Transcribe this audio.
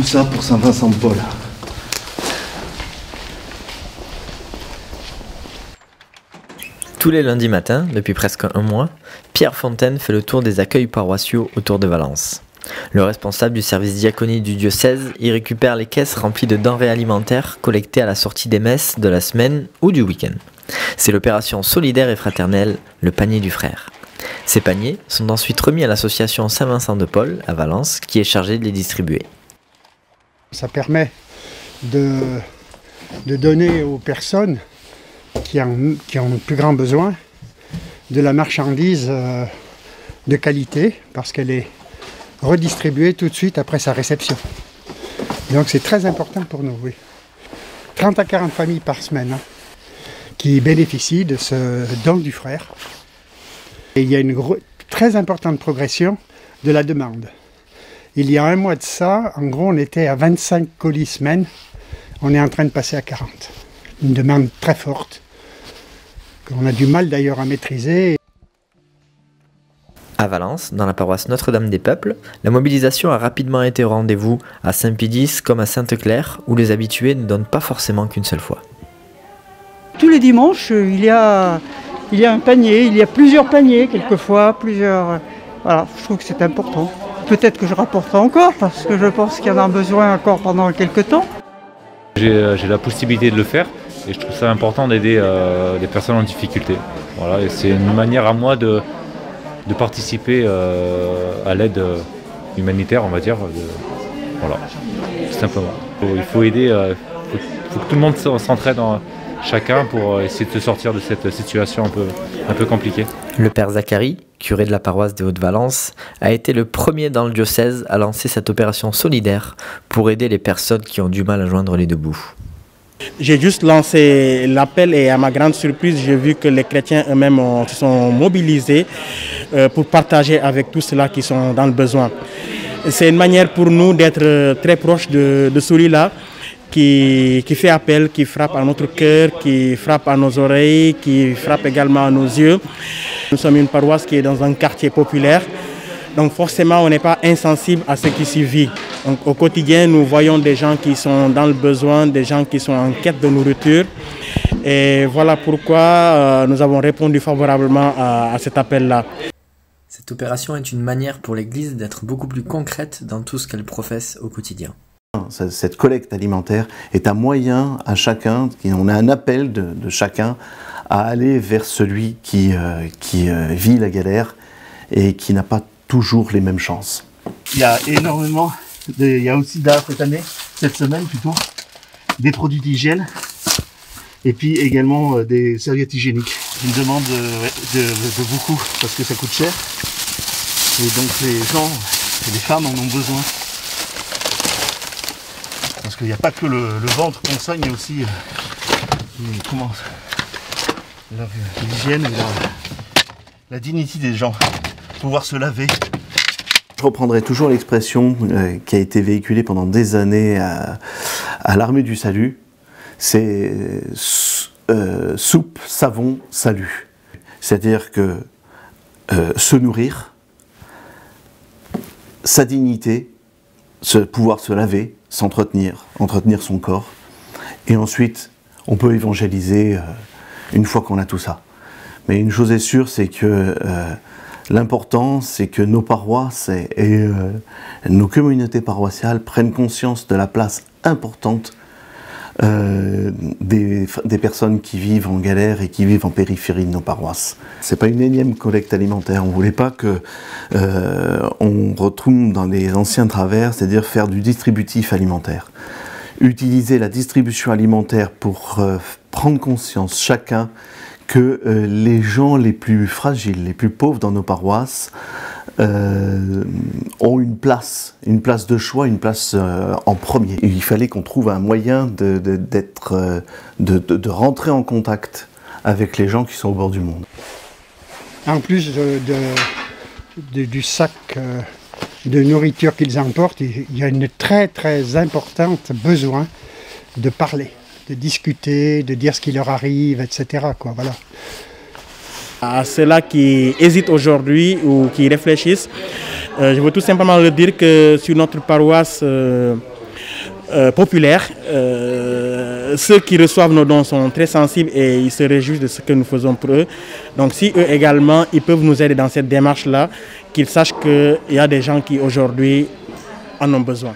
ça pour Saint-Vincent-de-Paul. Tous les lundis matins, depuis presque un mois, Pierre Fontaine fait le tour des accueils paroissiaux autour de Valence. Le responsable du service diaconie du diocèse y récupère les caisses remplies de denrées alimentaires collectées à la sortie des messes de la semaine ou du week-end. C'est l'opération solidaire et fraternelle, le panier du frère. Ces paniers sont ensuite remis à l'association Saint-Vincent-de-Paul à Valence qui est chargée de les distribuer. Ça permet de donner aux personnes qui ont le plus grand besoin de la marchandise de qualité parce qu'elle est redistribuée tout de suite après sa réception. Donc c'est très important pour nous, oui. 30 à 40 familles par semaine qui bénéficient de ce don du frère. Et il y a une très importante progression de la demande. Il y a un mois de ça, en gros, on était à 25 colis semaine. On est en train de passer à 40. Une demande très forte, qu'on a du mal d'ailleurs à maîtriser. À Valence, dans la paroisse Notre-Dame des Peuples, la mobilisation a rapidement été au rendez-vous à Saint-Pédis comme à Sainte-Claire, où les habitués ne donnent pas forcément qu'une seule fois. Tous les dimanches, il y a un panier, il y a plusieurs paniers quelquefois, Voilà, je trouve que c'est important. Peut-être que je rapporterai encore, parce que je pense qu'il y en a besoin encore pendant quelques temps. J'ai la possibilité de le faire et je trouve ça important d'aider les personnes en difficulté. Voilà, et c'est une manière à moi de participer à l'aide humanitaire, on va dire. Voilà, tout simplement. Il faut aider, faut que tout le monde s'entraide chacun pour essayer de se sortir de cette situation un peu compliquée. Le père Zacharie, curé de la paroisse des Hauts-de-Valence, a été le premier dans le diocèse à lancer cette opération solidaire pour aider les personnes qui ont du mal à joindre les deux bouts. J'ai juste lancé l'appel et à ma grande surprise, j'ai vu que les chrétiens eux-mêmes se sont mobilisés pour partager avec tous ceux-là qui sont dans le besoin. C'est une manière pour nous d'être très proches de celui-là qui fait appel, qui frappe à notre cœur, qui frappe à nos oreilles, qui frappe également à nos yeux. Nous sommes une paroisse qui est dans un quartier populaire, donc forcément on n'est pas insensible à ce qui s'y vit. Donc, au quotidien, nous voyons des gens qui sont dans le besoin, des gens qui sont en quête de nourriture. Et voilà pourquoi nous avons répondu favorablement à cet appel-là. Cette opération est une manière pour l'Église d'être beaucoup plus concrète dans tout ce qu'elle professe au quotidien. Cette collecte alimentaire est un moyen à chacun, on a un appel de chacun à aller vers celui qui vit la galère et qui n'a pas toujours les mêmes chances. Il y a énormément, il y a aussi cette semaine plutôt, des produits d'hygiène et puis également des serviettes hygiéniques. Une demande de beaucoup parce que ça coûte cher et donc les gens et les femmes en ont besoin. Parce qu'il n'y a pas que le ventre qu'on soigne, il y a aussi l'hygiène et la dignité des gens, pouvoir se laver. Je reprendrai toujours l'expression qui a été véhiculée pendant des années à l'Armée du Salut, c'est soupe, savon, salut. C'est-à-dire que se nourrir, sa dignité, pouvoir se laver, s'entretenir, entretenir son corps, et ensuite on peut évangéliser une fois qu'on a tout ça. Mais une chose est sûre, c'est que l'important, c'est que nos paroisses et nos communautés paroissiales prennent conscience de la place importante des personnes qui vivent en galère et qui vivent en périphérie de nos paroisses. C'est pas une énième collecte alimentaire. On voulait pas que on retombe dans les anciens travers, c'est-à-dire faire du distributif alimentaire. Utiliser la distribution alimentaire pour prendre conscience chacun que les gens les plus fragiles, les plus pauvres dans nos paroisses ont une place de choix, une place en premier. Et il fallait qu'on trouve un moyen de rentrer en contact avec les gens qui sont au bord du monde. En plus du sac de nourriture qu'ils emportent, il y a une très très importante besoin de parler, de discuter, de dire ce qui leur arrive, etc. Voilà. À ceux-là qui hésitent aujourd'hui ou qui réfléchissent, je veux tout simplement leur dire que sur notre paroisse, populaire. Ceux qui reçoivent nos dons sont très sensibles et ils se réjouissent de ce que nous faisons pour eux. Donc si eux également, ils peuvent nous aider dans cette démarche-là, qu'ils sachent qu'il y a des gens qui aujourd'hui en ont besoin.